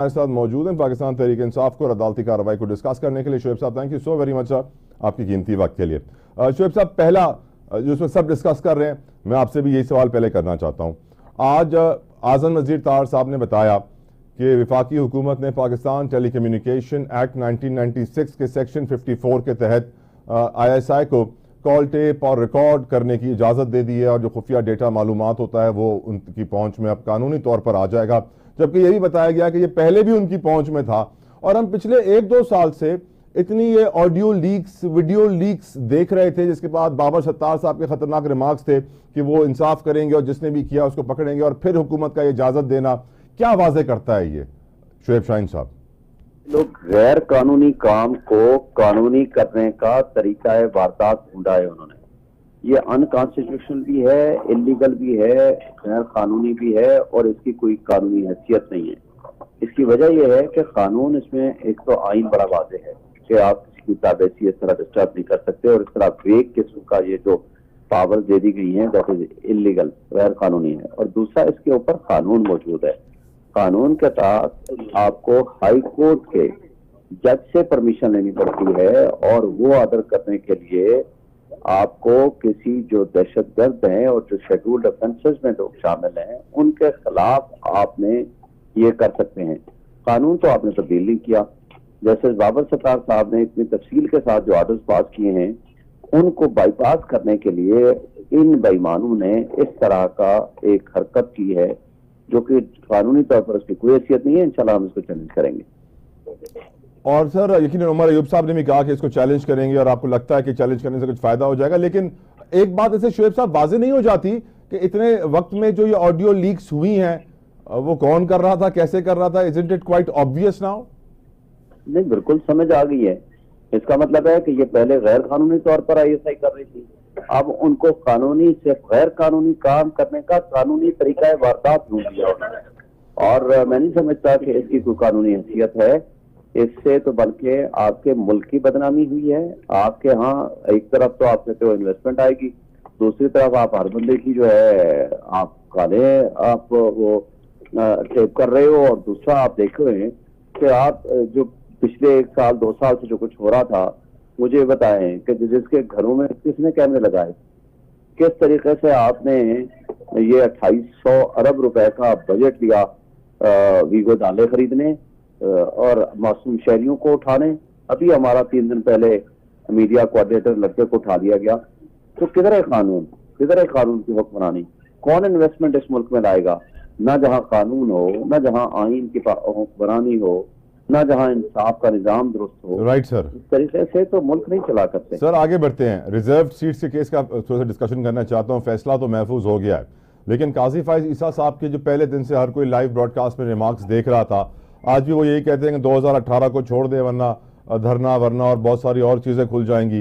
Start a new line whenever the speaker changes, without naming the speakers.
हमारे साथ मौजूद हैं पाकिस्तान तहरीक इंसाफ को और अदालती कार्रवाई को डिस्कस करने के लिए। शोएब साहब, thank you so very much आपकी कीमती वक्त के लिए। शोएब साहब, पहला जो इसमें सब डिस्कस कर रहे हैं, मैं आपसे भी यही सवाल पहले करना चाहता हूँ। आज आज़म नज़ीर तार साहब ने बताया कि वफाकी हुकूमत ने पाकिस्तान टेली कम्युनिकेशन एक्ट 1996 के सेक्शन 54 के तहत ISI को कॉल टेप और रिकॉर्ड करने की इजाज़त दे दी है और जो खुफिया डेटा मालूमात होता है वो उनकी पहुंच में अब कानूनी तौर पर आ जाएगा, जबकि ये भी बताया गया कि ये पहले भी उनकी पहुंच में था। और हम पिछले 1-2 साल से इतनी ये ऑडियो लीक्स, वीडियो लीक्स देख रहे थे, जिसके बाद बाबर सत्तार साहब के खतरनाक रिमार्क्स थे कि वो इंसाफ करेंगे और जिसने भी किया उसको पकड़ेंगे, और फिर हुकूमत का ये इजाज़त देना क्या वाज़े करता है ये शोएब शाहीन साहब?
लोग गैर कानूनी काम को कानूनी करने का तरीका है, वारदात ढूंढा है उन्होंने। ये अनकॉन्स्टिट्यूशनल भी है, इलीगल भी है, गैर कानूनी भी है और इसकी कोई कानूनी हैसियत नहीं है। इसकी वजह यह है कि कानून इसमें एक तो आइन बड़ा वाज़ेह है कि आप किसी की प्राइवेसी इस तरह डिस्टर्ब नहीं कर सकते, और इस तरह वेग किस्म का ये जो पावर दे दी गई है दैट इज इलीगल, गैर कानूनी है। और दूसरा, इसके ऊपर कानून मौजूद है। कानून के तहत आपको हाई कोर्ट के जज से परमिशन लेनी पड़ती है, और वो ऑर्डर करने के लिए आपको किसी जो दहशतगर्द हैं और जो शेड्यूल्ड ऑफेंसेस में लोग शामिल हैं उनके खिलाफ आपने ये कर सकते हैं। कानून तो आपने तब्दील नहीं किया। जैसे बाबर सत्तार साहब ने इतनी तफसील के साथ जो ऑर्डर्स पास किए हैं उनको बाईपास करने के लिए इन बेईमानों ने इस तरह का एक हरकत की है जो कि कानूनी तौर पर उसकी कोई हैसियत नहीं है। इंशाल्लाह हम इसको चैलेंज करेंगे।
और सर, यकीनन उमर अयूब साहब ने भी कहा कि इसको चैलेंज करेंगे, और आपको लगता है कि चैलेंज करने से कुछ फायदा हो जाएगा। लेकिन एक बात ऐसे शोएब साहब वाज़ेह नहीं हो जाती कि इतने वक्त में जो ये ऑडियो लीक्स हुई हैं वो कौन कर रहा था, कैसे कर रहा था? Isn't it quite obvious now?
नहीं, बिल्कुल समझ आ गई है। इसका मतलब है कि ये पहले गैर कानूनी तौर पर ISI कर रही थी, अब उनको कानूनी से गैर कानूनी काम करने का कानूनी तरीका है, वारदात ढूंढ लिया उन्होंने। और मैं नहीं समझता कि इसकी कोई कानूनी हैसियत है। इससे तो बल्कि आपके मुल्क की बदनामी हुई है। आपके यहाँ एक तरफ तो आप कहते हो इन्वेस्टमेंट आएगी, दूसरी तरफ आप हर बंदे की जो है आप काले आप वो टेप कर रहे हो, और दूसरा आप देख रहे हैं कि आप जो पिछले 1 साल 2 साल से जो कुछ हो रहा था, मुझे बताएं कि जिसके घरों में किसने कैमरे लगाए, किस तरीके से आपने ये 2800 अरब रुपए का बजट लिया वीगो दालें खरीदने और मासूम शहरियों को उठाने। अभी हमारा 3 दिन पहले मीडिया कोऑर्डिनेटर लड़के को उठा दिया गया। तो किधर है कानून, किधर है कानून की हुक्मरानी? कौन इन्वेस्टमेंट इस मुल्क में लाएगा? ना जहां कानून हो, ना जहां आइन की हुक्मरानी हो, ना जहां इंसाफ का निजाम दुरुस्त हो।
राइट सर,
इस तरीके से तो मुल्क नहीं चला सकते।
सर आगे बढ़ते हैं। रिजर्व सीट्स के केस का थोड़ा सा डिस्कशन करना चाहता हूँ। फैसला तो महफूज हो गया है, लेकिन काजी फाइज ईसा साहब के जो पहले दिन से हर कोई लाइव ब्रॉडकास्ट में रिमार्क्स देख रहा था, आज भी वो यही कहते हैं कि 2018 को छोड़ दे वरना धरना वरना और बहुत सारी और चीजें खुल जाएंगी।